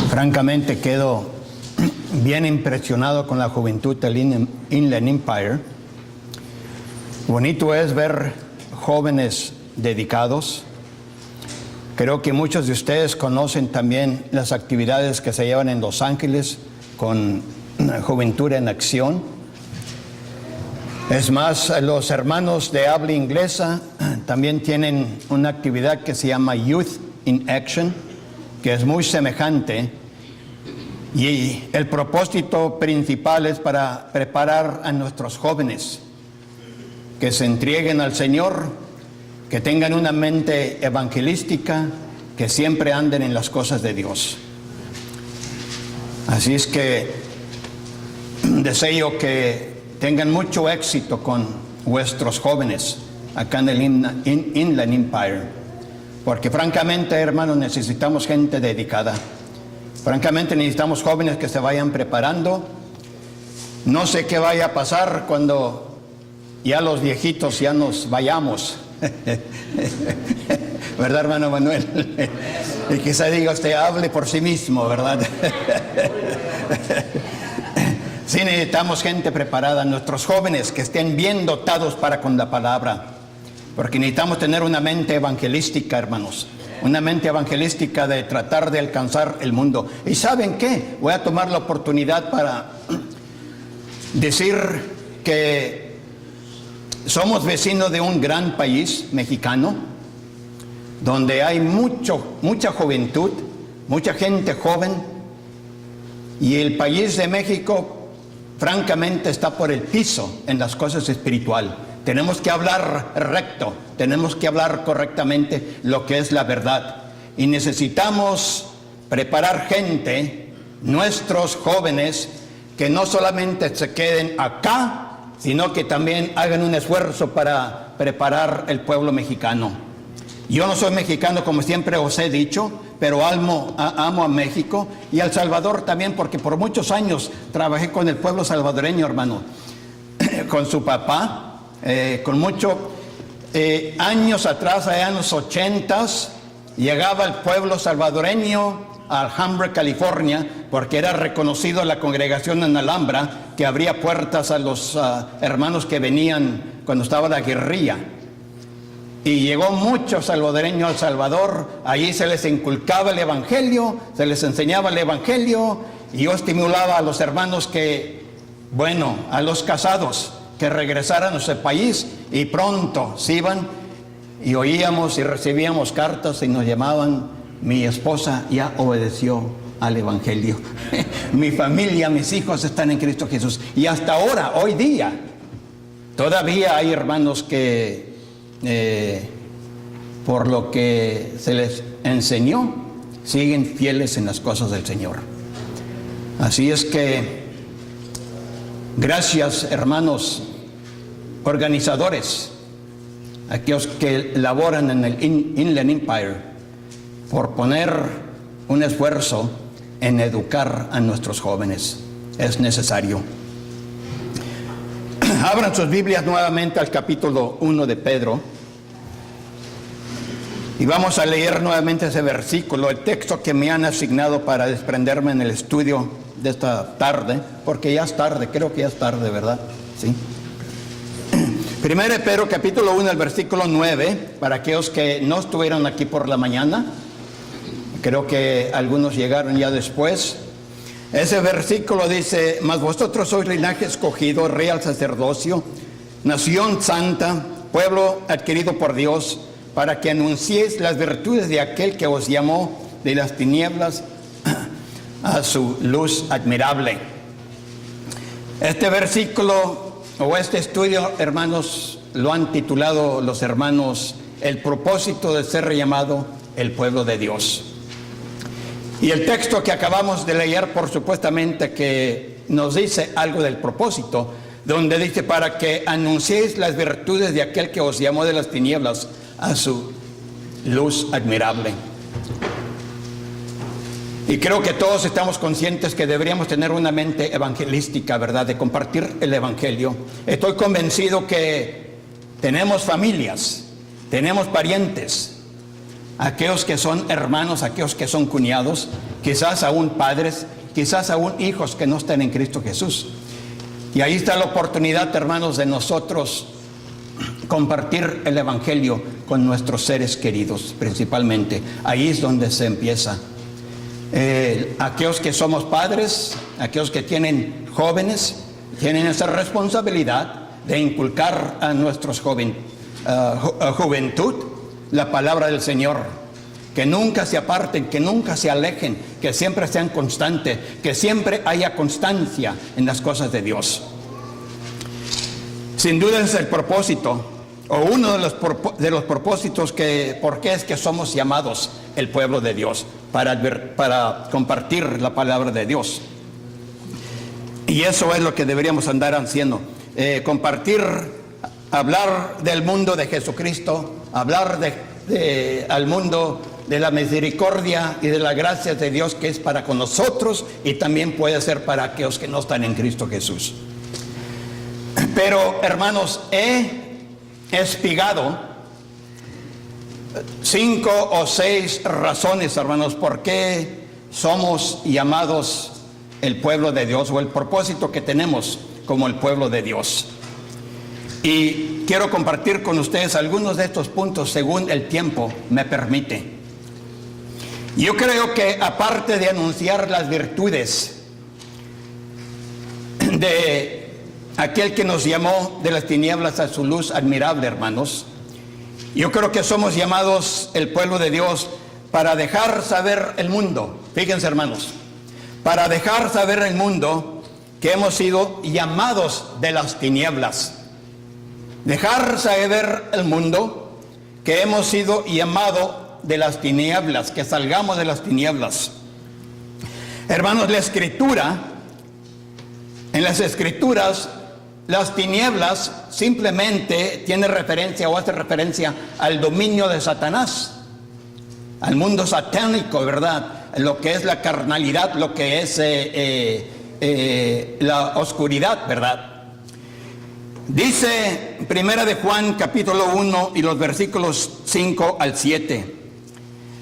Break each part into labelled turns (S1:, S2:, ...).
S1: Francamente quedo bien impresionado con la juventud del Inland Empire. Bonito es ver jóvenes dedicados. Creo que muchos de ustedes conocen también las actividades que se llevan en Los Ángeles con Juventud en Acción. Es más, los hermanos de habla inglesa también tienen una actividad que se llama Youth in Action, que es muy semejante. Y el propósito principal es para preparar a nuestros jóvenes que se entreguen al Señor, que tengan una mente evangelística, que siempre anden en las cosas de Dios. Así es que deseo que tengan mucho éxito con vuestros jóvenes acá en el Inland Empire, porque francamente, hermanos, necesitamos gente dedicada. Francamente necesitamos jóvenes que se vayan preparando. No sé qué vaya a pasar cuando ya los viejitos ya nos vayamos. ¿Verdad, hermano Manuel? Y quizá diga usted, hable por sí mismo, ¿verdad? Sí, necesitamos gente preparada, nuestros jóvenes que estén bien dotados para con la palabra, porque necesitamos tener una mente evangelística, hermanos. Una mente evangelística de tratar de alcanzar el mundo. ¿Y saben qué? Voy a tomar la oportunidad para decir que somos vecinos de un gran país mexicano, donde hay mucha juventud, mucha gente joven, y el país de México, francamente, está por el piso en las cosas espirituales. Tenemos que hablar recto, tenemos que hablar correctamente lo que es la verdad. Y necesitamos preparar gente, nuestros jóvenes, que no solamente se queden acá, sino que también hagan un esfuerzo para preparar el pueblo mexicano. Yo no soy mexicano, como siempre os he dicho, pero amo a México y a El Salvador también, porque por muchos años trabajé con el pueblo salvadoreño, hermano, con su papá. Con mucho años atrás, allá en los 80s, llegaba el pueblo salvadoreño a Alhambra, California, porque era reconocido la congregación en Alhambra, que abría puertas a los hermanos que venían cuando estaba la guerrilla. Y llegó mucho salvadoreño a El Salvador, allí se les inculcaba el evangelio, se les enseñaba el evangelio, y yo estimulaba a los hermanos a los casados, que regresaran a su país, y pronto se iban y oíamos y recibíamos cartas y nos llamaban: mi esposa ya obedeció al evangelio, mi familia, mis hijos están en Cristo Jesús. Y hasta ahora, hoy día, todavía hay hermanos que por lo que se les enseñó siguen fieles en las cosas del Señor. Así es que gracias, hermanos organizadores, aquellos que laboran en el Inland Empire, por poner un esfuerzo en educar a nuestros jóvenes. Es necesario. Abran sus Biblias nuevamente al capítulo 1 de Pedro y vamos a leer nuevamente ese versículo, el texto que me han asignado para desprenderme en el estudio de esta tarde, porque ya es tarde, creo que ya es tarde, ¿verdad? Sí. Primero de Pedro, capítulo 1, el versículo 9, para aquellos que no estuvieron aquí por la mañana, creo que algunos llegaron ya después. Ese versículo dice: mas vosotros sois linaje escogido, real sacerdocio, nación santa, pueblo adquirido por Dios, para que anunciéis las virtudes de aquel que os llamó de las tinieblas a su luz admirable. Este versículo o este estudio, hermanos, lo han titulado los hermanos: el propósito de ser llamado el pueblo de Dios. Y el texto que acabamos de leer, por supuestamente que nos dice algo del propósito, donde dice: para que anunciéis las virtudes de aquel que os llamó de las tinieblas a su luz admirable. Y creo que todos estamos conscientes que deberíamos tener una mente evangelística, ¿verdad? De compartir el evangelio. Estoy convencido que tenemos familias, tenemos parientes, aquellos que son hermanos, aquellos que son cuñados, quizás aún padres, quizás aún hijos que no están en Cristo Jesús. Y ahí está la oportunidad, hermanos, de nosotros compartir el evangelio con nuestros seres queridos, principalmente. Ahí es donde se empieza. Aquellos que somos padres, aquellos que tienen jóvenes, tienen esa responsabilidad de inculcar a nuestros juventud la palabra del Señor, que nunca se aparten, que nunca se alejen, que siempre sean constantes, que siempre haya constancia en las cosas de Dios. Sin duda es el propósito, o uno de los propósitos por qué es que somos llamados el pueblo de Dios, para compartir la palabra de Dios. Y eso es lo que deberíamos andar haciendo, compartir, hablar del mundo de Jesucristo, hablar al mundo de la misericordia y de la gracia de Dios que es para con nosotros y también puede ser para aquellos que no están en Cristo Jesús. Pero, hermanos, he espigado 5 o 6 razones, hermanos, por qué somos llamados el pueblo de Dios, o el propósito que tenemos como el pueblo de Dios. Y quiero compartir con ustedes algunos de estos puntos según el tiempo me permite. Yo creo que aparte de anunciar las virtudes de aquel que nos llamó de las tinieblas a su luz admirable, hermanos, yo creo que somos llamados el pueblo de Dios para dejar saber el mundo. Fíjense, hermanos, para dejar saber el mundo que hemos sido llamados de las tinieblas. Dejar saber el mundo que hemos sido llamados de las tinieblas, que salgamos de las tinieblas. Hermanos, la escritura, en las escrituras, las tinieblas simplemente tiene referencia o hace referencia al dominio de Satanás, al mundo satánico, ¿verdad? Lo que es la carnalidad, lo que es la oscuridad, ¿verdad? Dice Primera de Juan capítulo 1 y los versículos 5 al 7.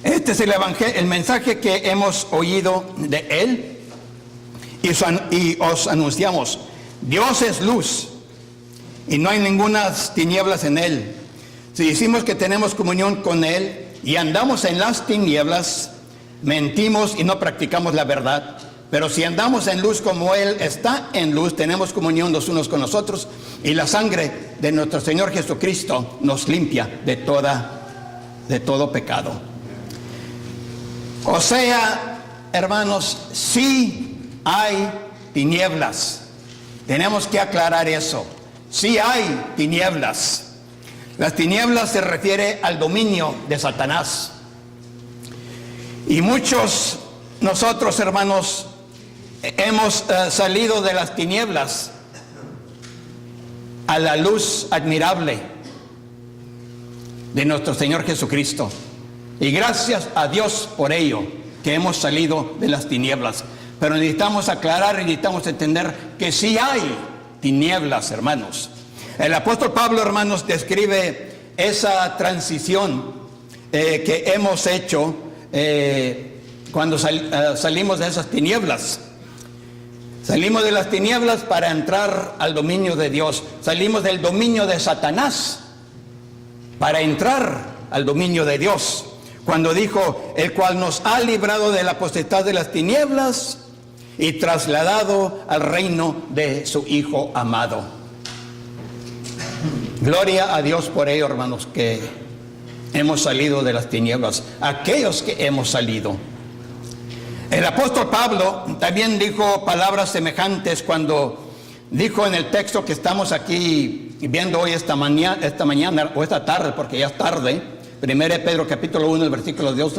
S1: Este es el mensaje que hemos oído de él y os anunciamos. Dios es luz y no hay ninguna tinieblas en él. Si decimos que tenemos comunión con él y andamos en las tinieblas, mentimos y no practicamos la verdad. Pero si andamos en luz como él está en luz, tenemos comunión los unos con los otros y la sangre de nuestro Señor Jesucristo nos limpia de todo pecado. O sea, hermanos, sí hay tinieblas. Tenemos que aclarar eso. Sí hay tinieblas. Las tinieblas se refiere al dominio de Satanás. Y muchos nosotros, hermanos, hemos salido de las tinieblas a la luz admirable de nuestro Señor Jesucristo. Y gracias a Dios por ello, que hemos salido de las tinieblas. Pero necesitamos aclarar y necesitamos entender que sí hay tinieblas, hermanos. El apóstol Pablo, hermanos, describe esa transición que hemos hecho cuando salimos de esas tinieblas. Salimos de las tinieblas para entrar al dominio de Dios. Salimos del dominio de Satanás para entrar al dominio de Dios. Cuando dijo, el cual nos ha librado de la potestad de las tinieblas y trasladado al reino de su Hijo amado. Gloria a Dios por ello, hermanos, que hemos salido de las tinieblas. Aquellos que hemos salido. El apóstol Pablo también dijo palabras semejantes cuando dijo en el texto que estamos aquí viendo hoy esta mañana o esta tarde, porque ya es tarde. 1 Pedro capítulo 1, el versículo 2,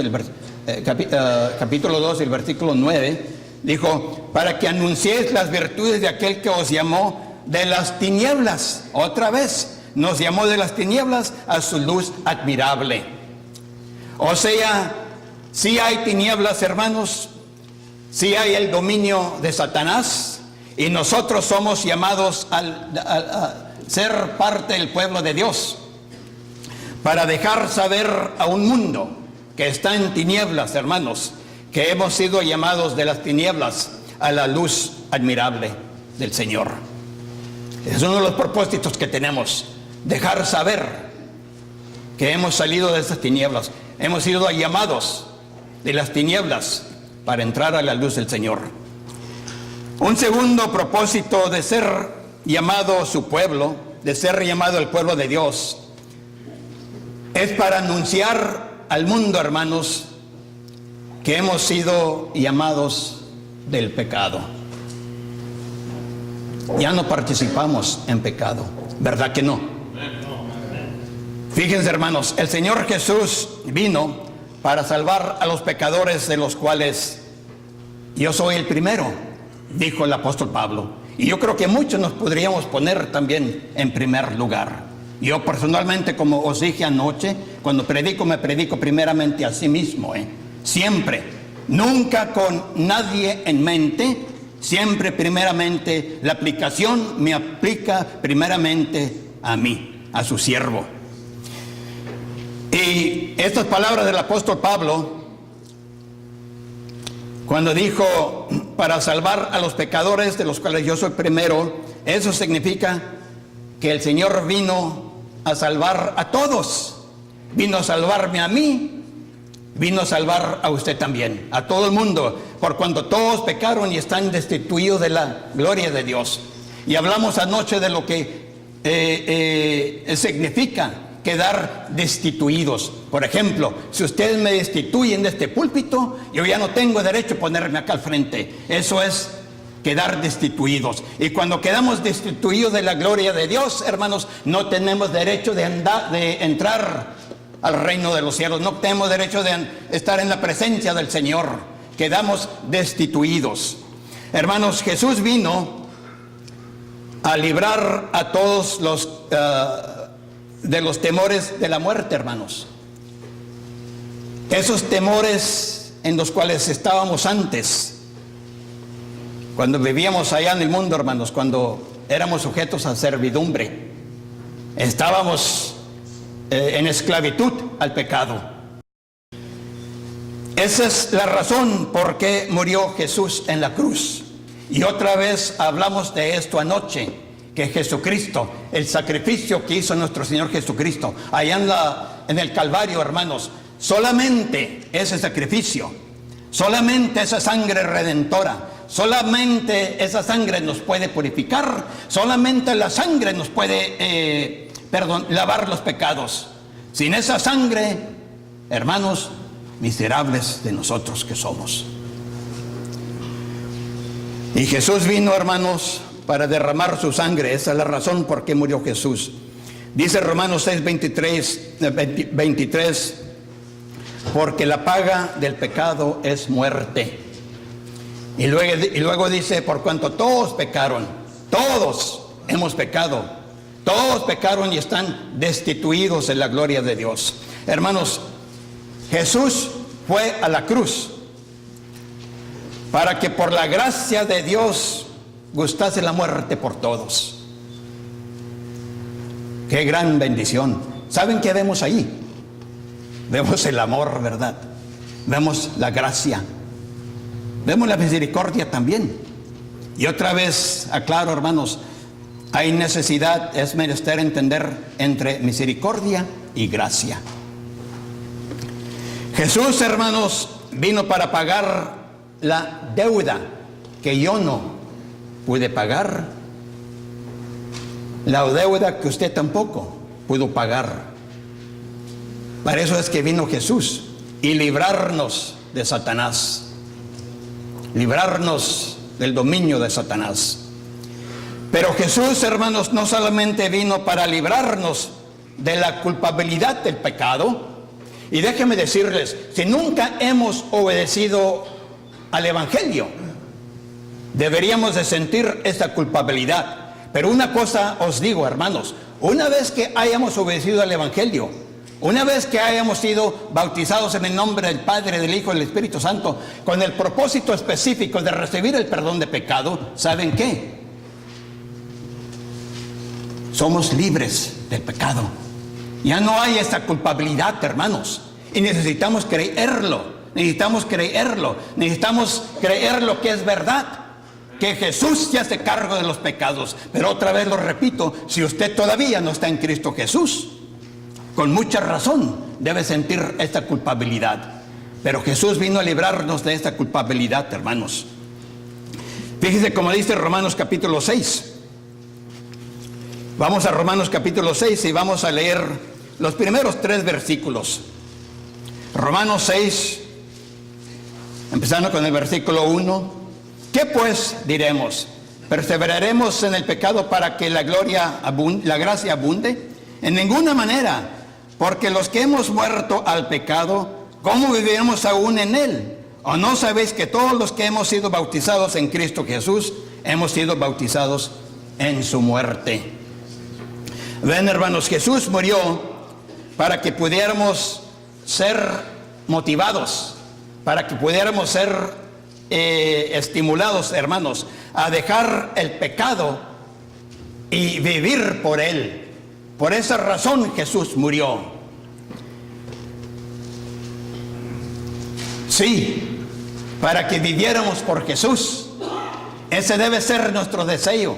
S1: capítulo 2, el versículo 9, dijo, para que anunciéis las virtudes de aquel que os llamó de las tinieblas. Otra vez, nos llamó de las tinieblas a su luz admirable. O sea, sí hay tinieblas, hermanos, Sí hay el dominio de Satanás y nosotros somos llamados a ser parte del pueblo de Dios para dejar saber a un mundo que está en tinieblas, hermanos, que hemos sido llamados de las tinieblas a la luz admirable del Señor. Es uno de los propósitos que tenemos, dejar saber que hemos salido de esas tinieblas, hemos sido llamados de las tinieblas para entrar a la luz del Señor. Un segundo propósito de ser llamado su pueblo, de ser llamado el pueblo de Dios, es para anunciar al mundo, hermanos, que hemos sido llamados del pecado. Ya no participamos en pecado, ¿verdad que no? Fíjense, hermanos, el Señor Jesús vino para salvar a los pecadores, de los cuales yo soy el primero, dijo el apóstol Pablo. Y yo creo que muchos nos podríamos poner también en primer lugar. Yo personalmente, como os dije anoche, cuando predico, me predico primeramente a sí mismo, siempre, nunca con nadie en mente, siempre primeramente la aplicación me aplica primeramente a mí, a su siervo. Y estas palabras del apóstol Pablo, cuando dijo para salvar a los pecadores, de los cuales yo soy primero, eso significa que el Señor vino a salvar a todos, vino a salvarme a mí, vino a salvar a usted también, a todo el mundo, por cuando todos pecaron y están destituidos de la gloria de Dios. Y hablamos anoche de lo que significa quedar destituidos. Por ejemplo, si ustedes me destituyen de este púlpito, yo ya no tengo derecho a ponerme acá al frente. Eso es quedar destituidos. Y cuando quedamos destituidos de la gloria de Dios, hermanos, no tenemos derecho de entrar al reino de los cielos. No tenemos derecho de estar en la presencia del Señor. Quedamos destituidos. Hermanos, Jesús vino a librar a todos los de los temores de la muerte, hermanos. Esos temores en los cuales estábamos antes, cuando vivíamos allá en el mundo, hermanos, cuando éramos sujetos a servidumbre, estábamos en esclavitud al pecado. Esa es la razón por qué murió Jesús en la cruz. Y otra vez hablamos de esto anoche, que Jesucristo, el sacrificio que hizo nuestro Señor Jesucristo allá en el Calvario, hermanos, solamente ese sacrificio, solamente esa sangre redentora, solamente esa sangre nos puede purificar, solamente la sangre nos puede lavar los pecados. Sin esa sangre, hermanos, miserables de nosotros que somos. Y Jesús vino, hermanos, para derramar su sangre. Esa es la razón por qué murió Jesús. Dice Romanos 6, 23, porque la paga del pecado es muerte. Y luego dice, por cuanto todos pecaron, todos hemos pecado, todos pecaron y están destituidos de la gloria de Dios. Hermanos, Jesús fue a la cruz para que por la gracia de Dios gustase la muerte por todos. Qué gran bendición. ¿Saben qué vemos ahí? Vemos el amor, ¿verdad? Vemos la gracia. Vemos la misericordia también. Y otra vez aclaro, hermanos, hay necesidad, es menester entender entre misericordia y gracia. Jesús, hermanos, vino para pagar la deuda que yo no pude pagar, la deuda que usted tampoco pudo pagar. Para eso es que vino Jesús, y librarnos de Satanás, librarnos del dominio de Satanás. Pero Jesús, hermanos, no solamente vino para librarnos de la culpabilidad del pecado. Y déjenme decirles, si nunca hemos obedecido al Evangelio, deberíamos de sentir esta culpabilidad. Pero una cosa os digo, hermanos, una vez que hayamos obedecido al Evangelio, Una vez que hayamos sido bautizados en el nombre del Padre, del Hijo y del Espíritu Santo, con el propósito específico de recibir el perdón de pecado, ¿saben qué? Somos libres del pecado. Ya no hay esa culpabilidad, hermanos. Y necesitamos creerlo. Necesitamos creerlo. Necesitamos creer lo que es verdad. Que Jesús se hace cargo de los pecados. Pero otra vez lo repito, si usted todavía no está en Cristo Jesús, con mucha razón debe sentir esta culpabilidad. Pero Jesús vino a librarnos de esta culpabilidad, hermanos. Fíjese como dice Romanos capítulo 6. Vamos a Romanos capítulo 6 y vamos a leer los primeros 3 versículos. Romanos 6, empezando con el versículo 1. ¿Qué pues diremos? ¿Perseveraremos en el pecado para que la gracia abunde? En ninguna manera, porque los que hemos muerto al pecado, ¿cómo viviremos aún en él? ¿O no sabéis que todos los que hemos sido bautizados en Cristo Jesús, hemos sido bautizados en su muerte? Ven, hermanos, Jesús murió para que pudiéramos ser motivados, para que pudiéramos ser estimulados, hermanos, a dejar el pecado y vivir por él. Por esa razón Jesús murió. Sí, para que viviéramos por Jesús. Ese debe ser nuestro deseo.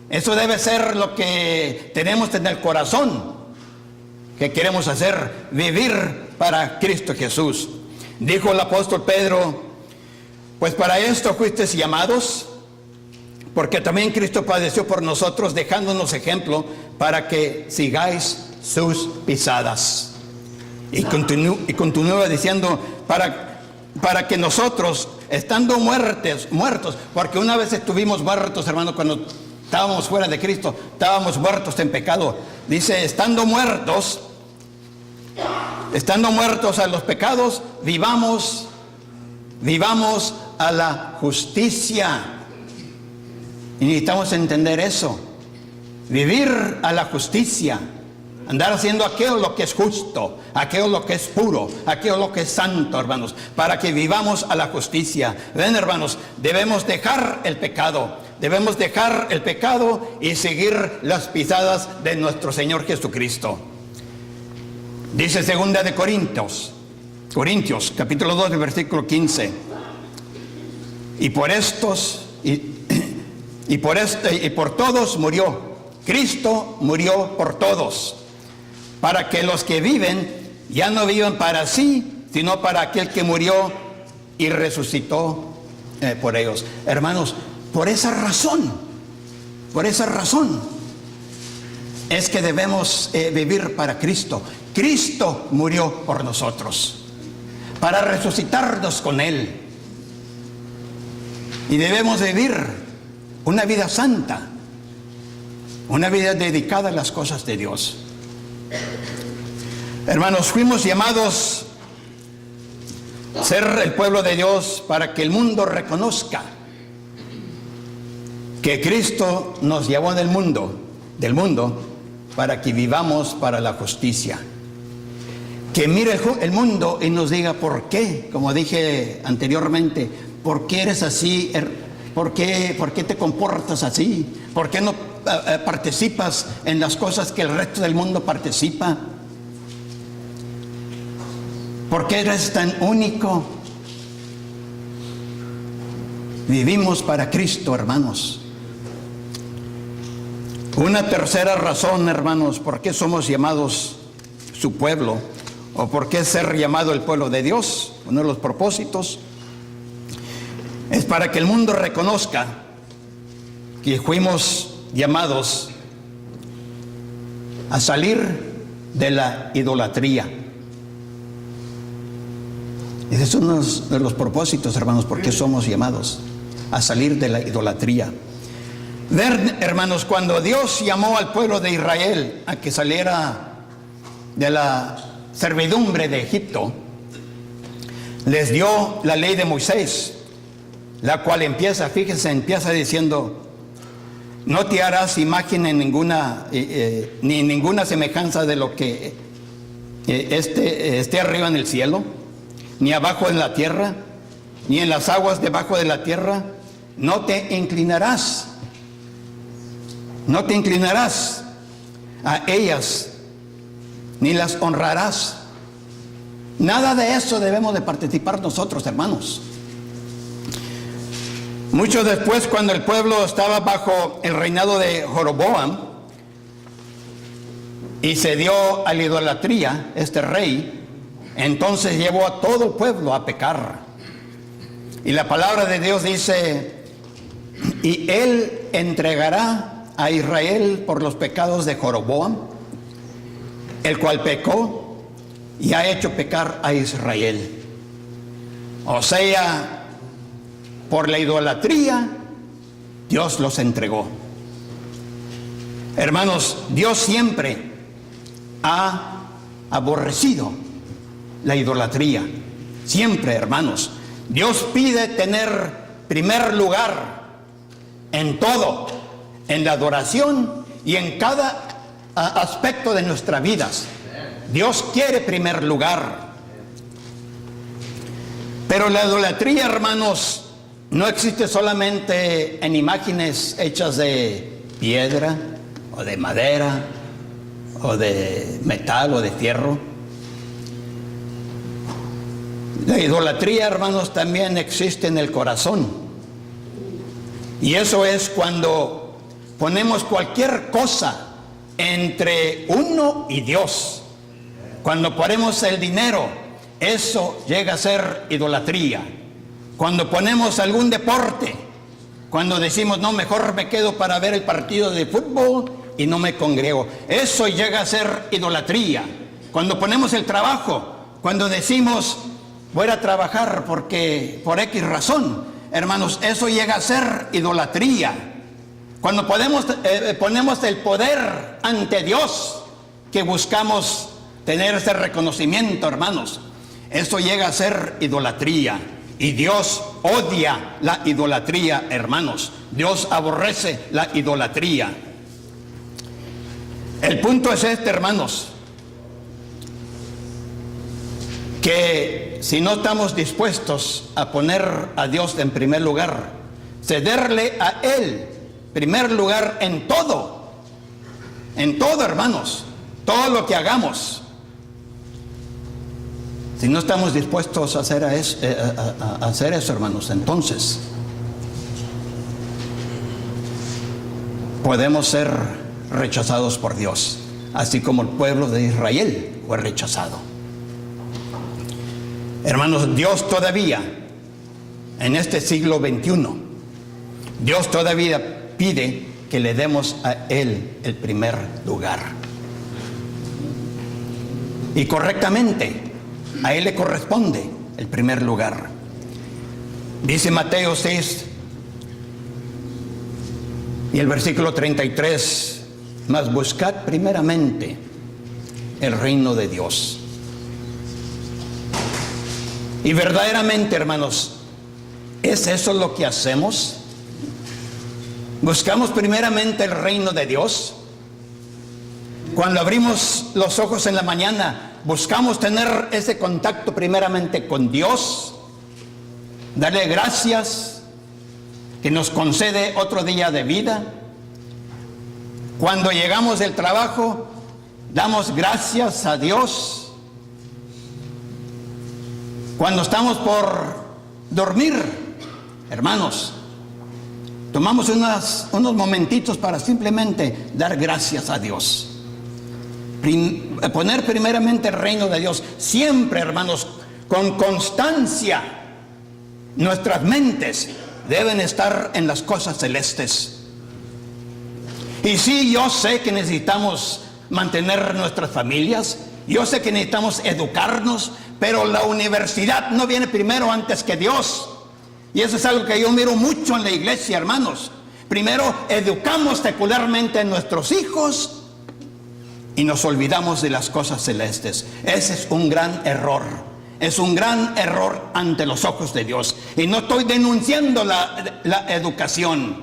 S1: Eso debe ser lo que tenemos en el corazón, que queremos hacer, vivir para Cristo Jesús. Dijo el apóstol Pedro, pues para esto fuisteis llamados, porque también Cristo padeció por nosotros, dejándonos ejemplo para que sigáis sus pisadas. Y continúa diciendo, para que nosotros, estando muertos, porque una vez estuvimos muertos, hermano, cuando estábamos fuera de Cristo, estábamos muertos en pecado. Dice, estando muertos a los pecados, vivamos a la justicia. Y necesitamos entender eso. Vivir a la justicia. Andar haciendo aquello lo que es justo, aquello lo que es puro, aquello lo que es santo, hermanos, para que vivamos a la justicia. Ven, hermanos, debemos dejar el pecado. Debemos dejar el pecado y seguir las pisadas de nuestro Señor Jesucristo. Dice 2 de Corintios, capítulo 2, versículo 15. Y por todos murió. Cristo murió por todos, para que los que viven ya no vivan para sí, sino para aquel que murió y resucitó por ellos. Hermanos, por esa razón es que debemos vivir para Cristo. Cristo murió por nosotros, para resucitarnos con Él. Y debemos vivir una vida santa, una vida dedicada a las cosas de Dios. Hermanos, fuimos llamados a ser el pueblo de Dios para que el mundo reconozca que Cristo nos llevó del mundo para que vivamos para la justicia. Que mire el mundo y nos diga por qué, como dije anteriormente, por qué eres así, por qué te comportas así, por qué no participas en las cosas que el resto del mundo participa, por qué eres tan único. Vivimos para Cristo, hermanos. Una tercera razón, hermanos, por qué somos llamados su pueblo, o por qué ser llamado el pueblo de Dios, uno de los propósitos, es para que el mundo reconozca que fuimos llamados a salir de la idolatría. Ese es uno de los propósitos, hermanos, por qué somos llamados a salir de la idolatría. Ver, hermanos, cuando Dios llamó al pueblo de Israel a que saliera de la servidumbre de Egipto, les dio la ley de Moisés, la cual empieza diciendo, no te harás imagen en ninguna, ni ninguna semejanza de lo que esté arriba en el cielo, ni abajo en la tierra, ni en las aguas debajo de la tierra, no te inclinarás a ellas, ni las honrarás. Nada de eso debemos de participar nosotros, hermanos. Mucho después, cuando el pueblo estaba bajo el reinado de Jeroboam y se dio a la idolatría, este rey, entonces llevó a todo el pueblo a pecar. Y la palabra de Dios dice: y él entregará a Israel por los pecados de Jeroboam, el cual pecó y ha hecho pecar a Israel. O sea, por la idolatría, Dios los entregó. Hermanos, Dios siempre ha aborrecido la idolatría. Siempre, hermanos. Dios pide tener primer lugar en todo, en la adoración y en cada aspecto de nuestras vidas. Dios quiere primer lugar. Pero la idolatría, hermanos, no existe solamente en imágenes hechas de piedra o de madera o de metal o de fierro. La idolatría, hermanos, también existe en el corazón. Y eso es cuando ponemos cualquier cosa entre uno y Dios. Cuando ponemos el dinero, eso llega a ser idolatría. Cuando ponemos algún deporte, cuando decimos, no, mejor me quedo para ver el partido de fútbol y no me congrego, eso llega a ser idolatría. Cuando ponemos el trabajo, cuando decimos, voy a trabajar porque por X razón, hermanos, eso llega a ser idolatría. Cuando ponemos el poder ante Dios, que buscamos tener ese reconocimiento, hermanos, eso llega a ser idolatría. Y Dios odia la idolatría, hermanos. Dios aborrece la idolatría. El punto es este, hermanos, que si no estamos dispuestos a poner a Dios en primer lugar, cederle a Él primer lugar en todo, hermanos, todo lo que hagamos, si no estamos dispuestos a hacer eso, hermanos, entonces podemos ser rechazados por Dios, así como el pueblo de Israel fue rechazado. Hermanos, Dios todavía, en este siglo XXI, Dios todavía pide que le demos a Él el primer lugar. Y correctamente, a Él le corresponde el primer lugar. Dice Mateo 6 y el versículo 33, mas buscad primeramente el reino de Dios. Y verdaderamente, hermanos, ¿es eso lo que hacemos? ¿Buscamos primeramente el reino de Dios? Cuando abrimos los ojos en la mañana, ¿buscamos tener ese contacto primeramente con Dios? Darle gracias que nos concede otro día de vida. Cuando llegamos del trabajo, damos gracias a Dios. Cuando estamos por dormir, hermanos, tomamos unos momentitos para simplemente dar gracias a Dios. Poner primeramente el reino de Dios. Siempre, hermanos, con constancia, nuestras mentes deben estar en las cosas celestes. Y sí, yo sé que necesitamos mantener nuestras familias, yo sé que necesitamos educarnos, pero la universidad no viene primero antes que Dios. Y eso es algo que yo miro mucho en la iglesia, hermanos. Primero educamos secularmente a nuestros hijos y nos olvidamos de las cosas celestes. Ese es un gran error. Es un gran error ante los ojos de Dios. Y no estoy denunciando la educación.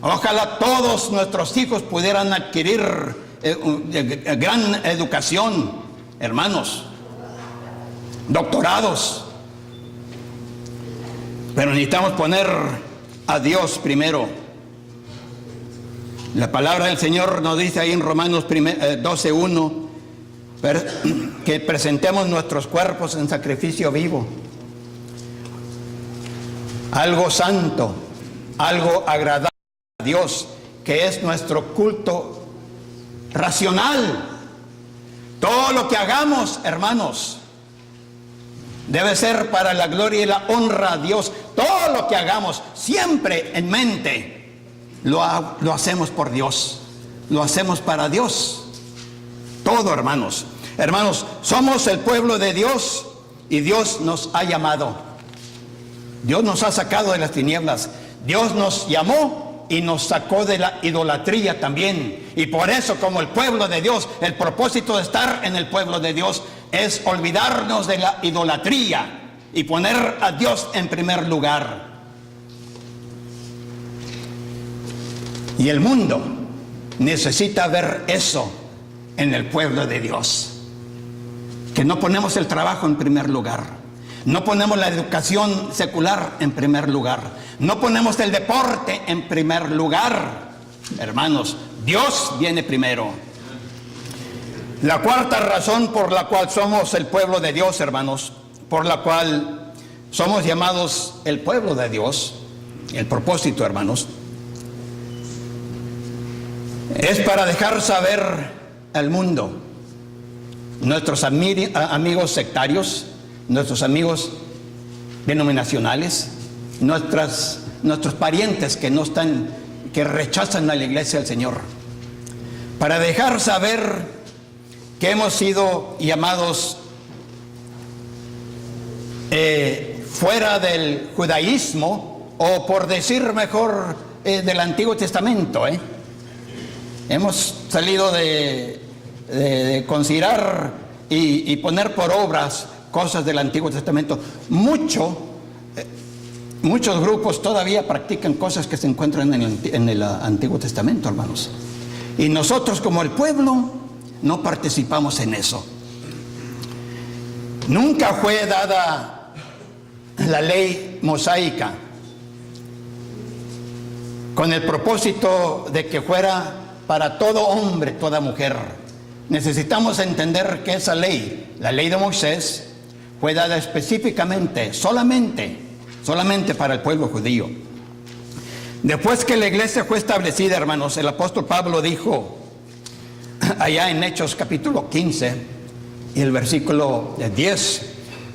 S1: Ojalá todos nuestros hijos pudieran adquirir gran educación, hermanos, doctorados. Pero necesitamos poner a Dios primero. La palabra del Señor nos dice ahí en Romanos 12:1 que presentemos nuestros cuerpos en sacrificio vivo, algo santo, algo agradable a Dios, que es nuestro culto racional. Todo lo que hagamos, hermanos, debe ser para la gloria y la honra a Dios. Todo lo que hagamos, siempre en mente, lo hacemos por Dios, lo hacemos para Dios. Todo, hermanos. Hermanos, somos el pueblo de Dios y Dios nos ha llamado. Dios nos ha sacado de las tinieblas. Dios nos llamó y nos sacó de la idolatría también. Y por eso, como el pueblo de Dios, el propósito de estar en el pueblo de Dios es olvidarnos de la idolatría y poner a Dios en primer lugar. Y el mundo necesita ver eso en el pueblo de Dios, que no ponemos el trabajo en primer lugar, no ponemos la educación secular en primer lugar, no ponemos el deporte en primer lugar. Hermanos, Dios viene primero. La cuarta razón por la cual somos el pueblo de Dios, hermanos, por la cual somos llamados el pueblo de Dios, el propósito, hermanos, es para dejar saber al mundo, nuestros amigos sectarios, nuestros amigos denominacionales, nuestros parientes que no están, que rechazan a la iglesia del Señor, para dejar saber que hemos sido llamados fuera del judaísmo, o por decir mejor del Antiguo Testamento. Hemos salido de considerar y poner por obras cosas del Antiguo Testamento. Muchos grupos todavía practican cosas que se encuentran en el Antiguo Testamento, hermanos. Y nosotros, como el pueblo, no participamos en eso. Nunca fue dada la ley mosaica con el propósito de que fuera para todo hombre, toda mujer. Necesitamos entender que esa ley, la ley de Moisés, fue dada específicamente, solamente para el pueblo judío. Después que la iglesia fue establecida, hermanos, el apóstol Pablo dijo, allá en Hechos capítulo 15 y el versículo 10,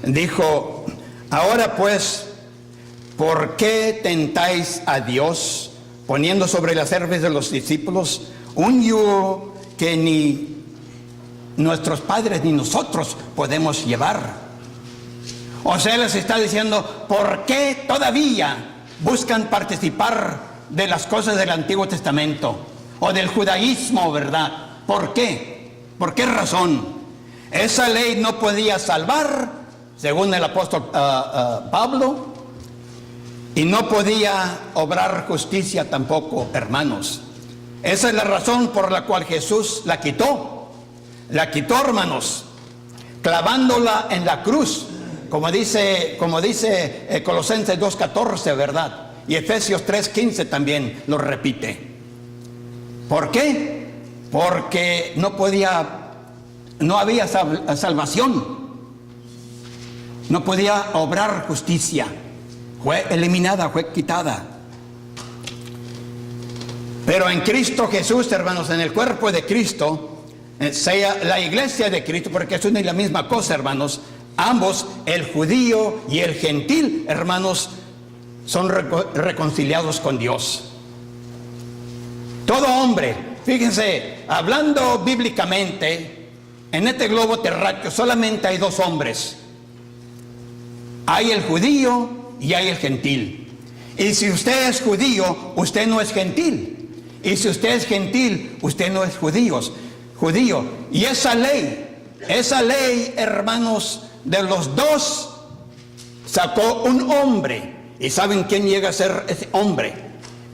S1: dijo: ahora pues, ¿por qué tentáis a Dios poniendo sobre la cerviz de los discípulos un yugo que ni nuestros padres ni nosotros podemos llevar? O sea, les está diciendo, ¿por qué todavía buscan participar de las cosas del Antiguo Testamento o del judaísmo, verdad? ¿Por qué? ¿Por qué razón? Esa ley no podía salvar, según el apóstol Pablo, y no podía obrar justicia tampoco, hermanos. Esa es la razón por la cual Jesús la quitó, hermanos, clavándola en la cruz, como dice Colosenses 2:14, ¿verdad? Y Efesios 3:15 también lo repite. ¿Por qué? Porque no había salvación, no podía obrar justicia, fue eliminada, fue quitada. Pero en Cristo Jesús, hermanos, en el cuerpo de Cristo, sea la iglesia de Cristo, porque es una y la misma cosa, hermanos, ambos, el judío y el gentil, hermanos, son reconciliados con Dios. Todo hombre, fíjense, hablando bíblicamente, en este globo terráqueo solamente hay dos hombres. Hay el judío y hay el gentil. Y si usted es judío, usted no es gentil. Y si usted es gentil, usted no es judío. Y esa ley, hermanos, de los dos sacó un hombre. ¿Y saben quién llega a ser ese hombre?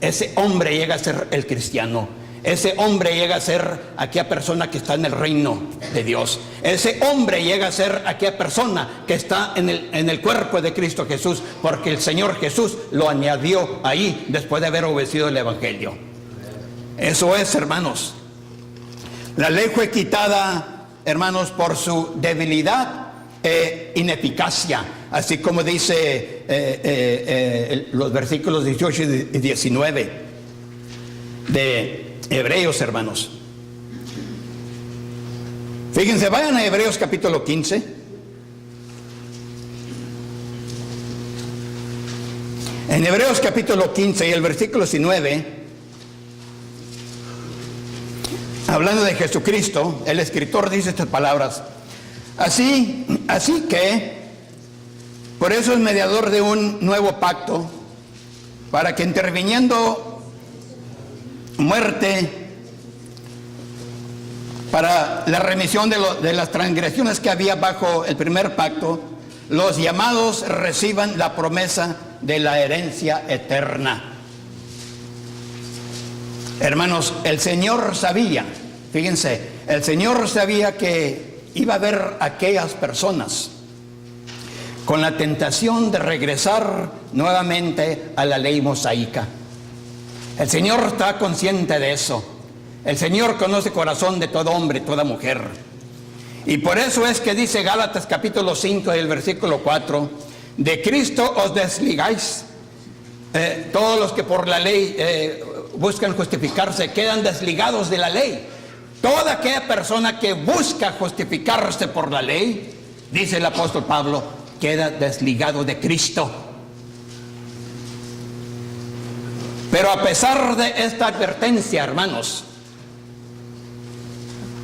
S1: Ese hombre llega a ser el cristiano. ese hombre llega a ser aquella persona que está en el reino de Dios. Ese hombre llega a ser aquella persona que está en el cuerpo de Cristo Jesús, porque el Señor Jesús lo añadió ahí después de haber obedecido el Evangelio. Eso es, hermanos. La ley fue quitada, hermanos, por su debilidad e ineficacia, así como dice los versículos 18 y 19 de Hebreos, hermanos. Fíjense, vayan a Hebreos capítulo 15. En Hebreos capítulo 15 y el versículo 19, hablando de Jesucristo, el escritor dice estas palabras: así que, por eso es mediador de un nuevo pacto, para que interviniendo muerte para la remisión de las transgresiones que había bajo el primer pacto, los llamados reciban la promesa de la herencia eterna. Hermanos, el Señor sabía, fíjense, el Señor sabía que iba a haber aquellas personas con la tentación de regresar nuevamente a la ley mosaica. El Señor está consciente de eso. El Señor conoce el corazón de todo hombre, toda mujer. Y por eso es que dice Gálatas capítulo 5 y el versículo 4: de Cristo os desligáis. Todos los que por la ley buscan justificarse quedan desligados de la ley. Toda aquella persona que busca justificarse por la ley, dice el apóstol Pablo, queda desligado de Cristo. Pero a pesar de esta advertencia, hermanos,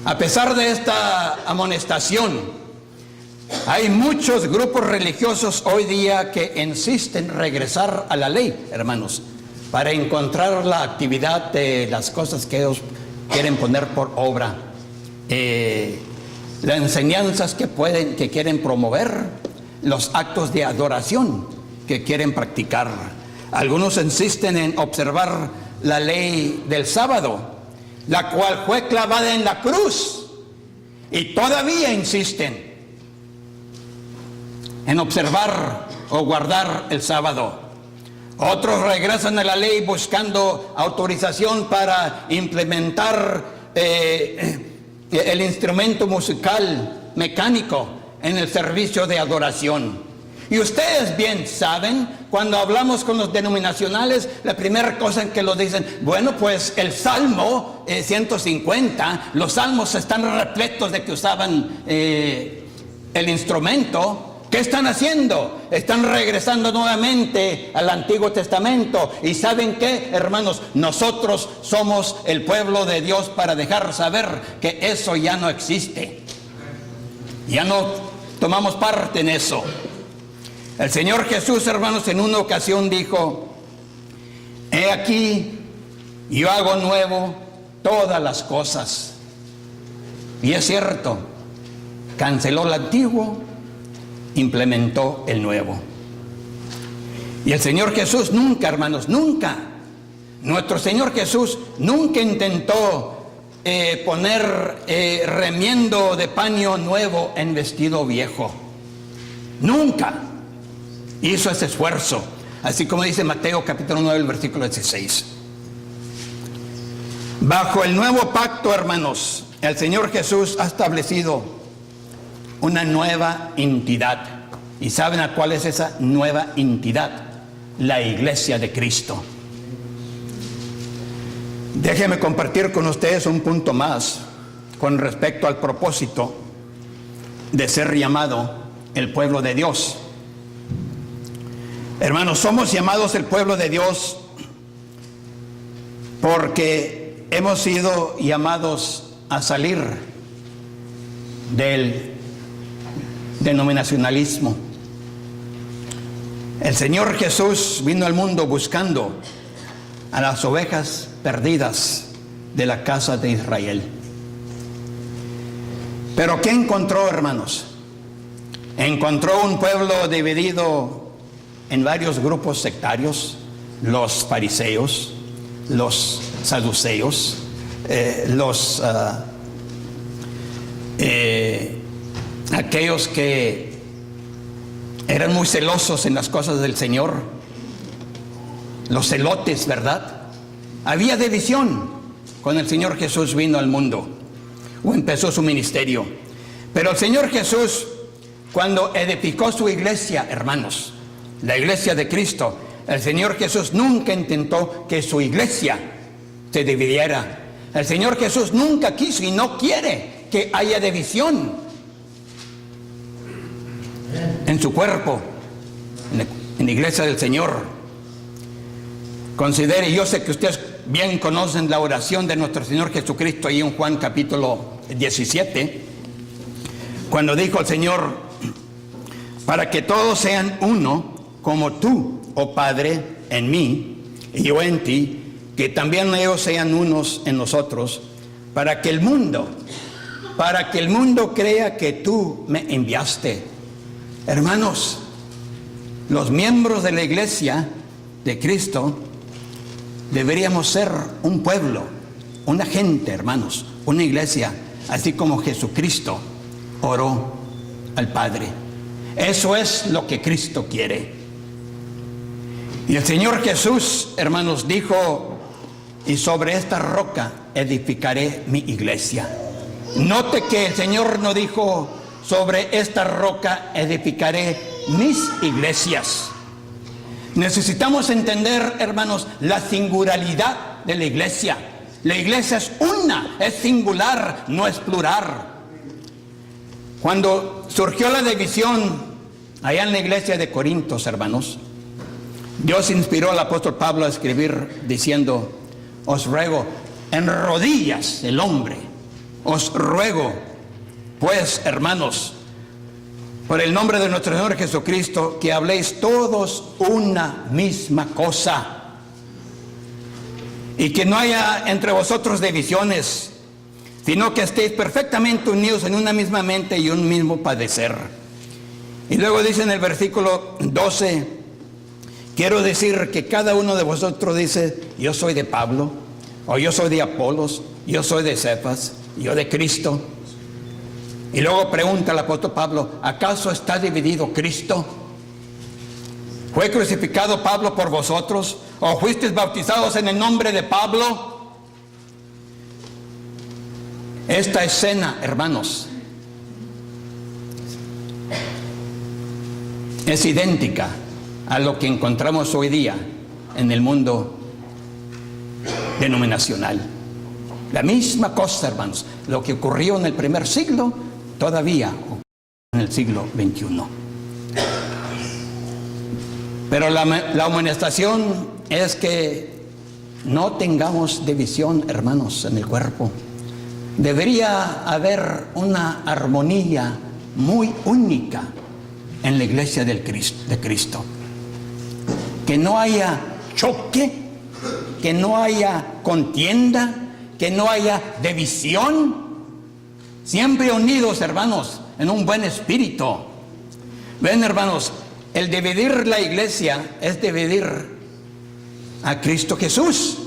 S1: a pesar de esta amonestación, hay muchos grupos religiosos hoy día que insisten en regresar a la ley, hermanos, para encontrar la actividad de las cosas que ellos quieren poner por obra, las enseñanzas que quieren promover, los actos de adoración que quieren practicar. Algunos insisten en observar la ley del sábado, la cual fue clavada en la cruz, y todavía insisten en observar o guardar el sábado. Otros regresan a la ley buscando autorización para implementar el instrumento musical mecánico en el servicio de adoración. Y ustedes bien saben, cuando hablamos con los denominacionales, la primera cosa en que lo dicen: bueno, pues el Salmo 150, los salmos están repletos de que usaban el instrumento. ¿Qué están haciendo? Están regresando nuevamente al Antiguo Testamento. ¿Y saben qué, hermanos? Nosotros somos el pueblo de Dios para dejar saber que eso ya no existe. Ya no tomamos parte en eso. El Señor Jesús, hermanos, en una ocasión dijo: he aquí, yo hago nuevo todas las cosas. Y es cierto, canceló el antiguo, implementó el nuevo. Y el Señor Jesús nunca, hermanos, nunca, nuestro Señor Jesús nunca intentó poner remiendo de paño nuevo en vestido viejo. Nunca hizo ese esfuerzo, así como dice Mateo capítulo 9, el versículo 16. Bajo el nuevo pacto, hermanos, el Señor Jesús ha establecido una nueva entidad. ¿Y saben a cuál es esa nueva entidad? La iglesia de Cristo. Déjenme compartir con ustedes un punto más con respecto al propósito de ser llamado el pueblo de Dios. Hermanos, somos llamados el pueblo de Dios porque hemos sido llamados a salir del denominacionalismo. El Señor Jesús vino al mundo buscando a las ovejas perdidas de la casa de Israel. Pero ¿qué encontró, hermanos? Encontró un pueblo dividido en varios grupos sectarios: los fariseos, los saduceos, aquellos que eran muy celosos en las cosas del Señor, los celotes, ¿verdad? Había división cuando el Señor Jesús vino al mundo o empezó su ministerio. Pero el Señor Jesús, cuando edificó su iglesia, hermanos, la iglesia de Cristo, el Señor Jesús nunca intentó que su iglesia se dividiera. El Señor Jesús nunca quiso y no quiere que haya división en su cuerpo, en la iglesia del Señor. Considere, yo sé que ustedes bien conocen la oración de nuestro Señor Jesucristo ahí en Juan capítulo 17, cuando dijo el Señor: para que todos sean uno, como tú, oh Padre, en mí y yo en ti, que también ellos sean unos en nosotros, para que el mundo crea que tú me enviaste. Hermanos, los miembros de la iglesia de Cristo deberíamos ser un pueblo, una gente, hermanos, una iglesia, así como Jesucristo oró al Padre. Eso es lo que Cristo quiere. Y el Señor Jesús, hermanos, dijo: y sobre esta roca edificaré mi iglesia. Note que el Señor no dijo: sobre esta roca edificaré mis iglesias. Necesitamos entender, hermanos, la singularidad de la iglesia. La iglesia es una, es singular, no es plural. Cuando surgió la división allá en la iglesia de Corintios, hermanos, Dios inspiró al apóstol Pablo a escribir diciendo: os ruego en rodillas, el hombre, os ruego pues, hermanos, por el nombre de nuestro Señor Jesucristo, que habléis todos una misma cosa, y que no haya entre vosotros divisiones, sino que estéis perfectamente unidos en una misma mente y un mismo padecer. Y luego dice en el versículo 12: quiero decir que cada uno de vosotros dice: yo soy de Pablo, o yo soy de Apolos, yo soy de Cefas, yo de Cristo. Y luego pregunta el apóstol Pablo: ¿acaso está dividido Cristo? ¿Fue crucificado Pablo por vosotros? ¿O fuisteis bautizados en el nombre de Pablo? Esta escena, hermanos, es idéntica a lo que encontramos hoy día en el mundo denominacional. La misma cosa, hermanos, lo que ocurrió en el primer siglo, todavía en el siglo XXI. Pero la amonestación es que no tengamos división, hermanos, en el cuerpo. Debería haber una armonía muy única en la iglesia de Cristo. Que no haya choque, que no haya contienda, que no haya división. Siempre unidos, hermanos, en un buen espíritu. Ven, hermanos, el dividir la iglesia es dividir a Cristo Jesús.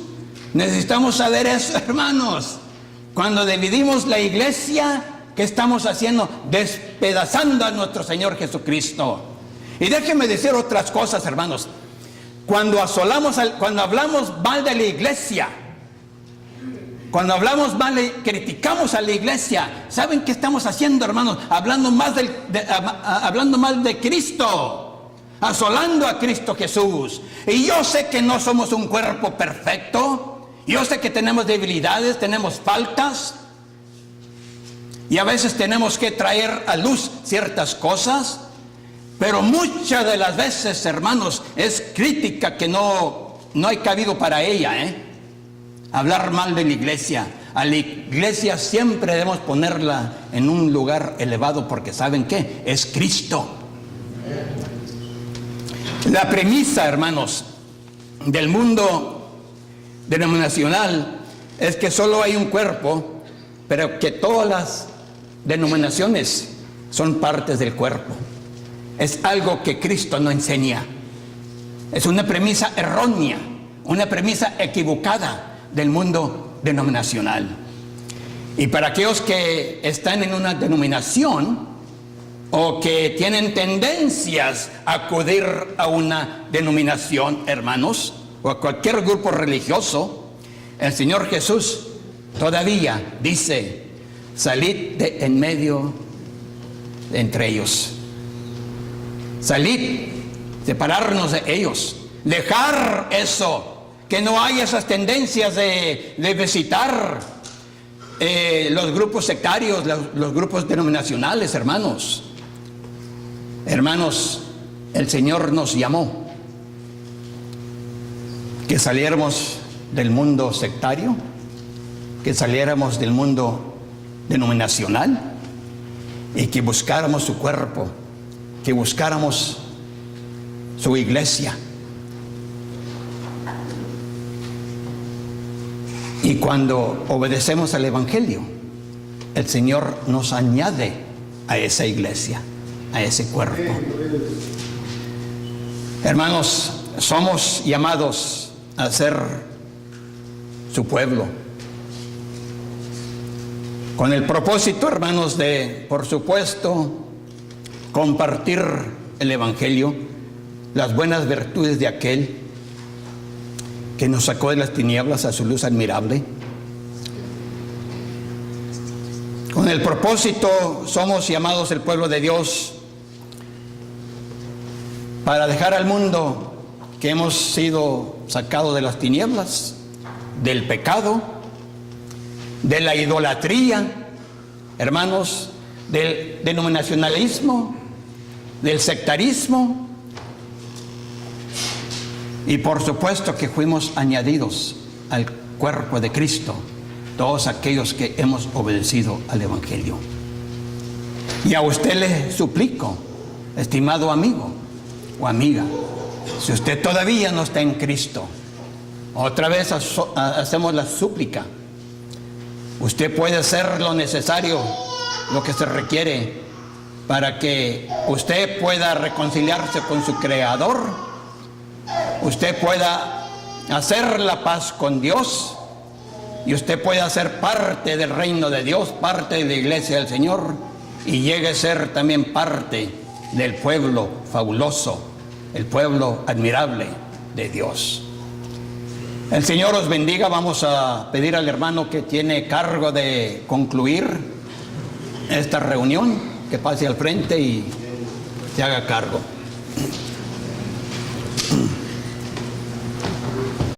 S1: Necesitamos saber eso, hermanos. Cuando dividimos la iglesia, ¿qué estamos haciendo? Despedazando a nuestro Señor Jesucristo. Y déjenme decir otras cosas, hermanos. Cuando hablamos mal de la iglesia, cuando hablamos mal y criticamos a la iglesia, ¿saben qué estamos haciendo, hermanos? Hablando mal de Cristo, asolando a Cristo Jesús. Y yo sé que no somos un cuerpo perfecto. Yo sé que tenemos debilidades, tenemos faltas. Y a veces tenemos que traer a luz ciertas cosas. Pero muchas de las veces, hermanos, es crítica que no hay cabido para ella, hablar mal de la iglesia. A la iglesia siempre debemos ponerla en un lugar elevado, porque ¿saben qué? Es Cristo. La premisa, hermanos, del mundo denominacional es que solo hay un cuerpo, pero que todas las denominaciones son partes del cuerpo. Es algo que Cristo no enseña. Es una premisa errónea, una premisa equivocada del mundo denominacional. Y para aquellos que están en una denominación o que tienen tendencias a acudir a una denominación, hermanos, o a cualquier grupo religioso, el Señor Jesús todavía dice: salid de en medio de entre ellos. Salid, separarnos de ellos, dejar eso, que no haya esas tendencias de visitar los grupos sectarios, los grupos denominacionales, hermanos. Hermanos, el Señor nos llamó que saliéramos del mundo sectario, que saliéramos del mundo denominacional y que buscáramos su cuerpo, que buscáramos su iglesia. Y cuando obedecemos al Evangelio, el Señor nos añade a esa iglesia, a ese cuerpo. Hermanos, somos llamados a ser su pueblo, con el propósito, hermanos, de, por supuesto, compartir el Evangelio, las buenas virtudes de aquel que nos sacó de las tinieblas a su luz admirable. Con el propósito somos llamados el pueblo de Dios para dejar al mundo que hemos sido sacados de las tinieblas, del pecado, de la idolatría, hermanos, del denominacionalismo, del sectarismo, y por supuesto que fuimos añadidos al cuerpo de Cristo, todos aquellos que hemos obedecido al Evangelio. Y a usted le suplico, estimado amigo o amiga, si usted todavía no está en Cristo, otra vez hacemos la súplica. Usted puede hacer lo necesario, lo que se requiere para que usted pueda reconciliarse con su Creador, usted pueda hacer la paz con Dios y usted pueda ser parte del reino de Dios, parte de la iglesia del Señor, y llegue a ser también parte del pueblo fabuloso, el pueblo admirable de Dios. El Señor os bendiga. Vamos a pedir al hermano que tiene cargo de concluir esta reunión que pase al frente y se haga cargo.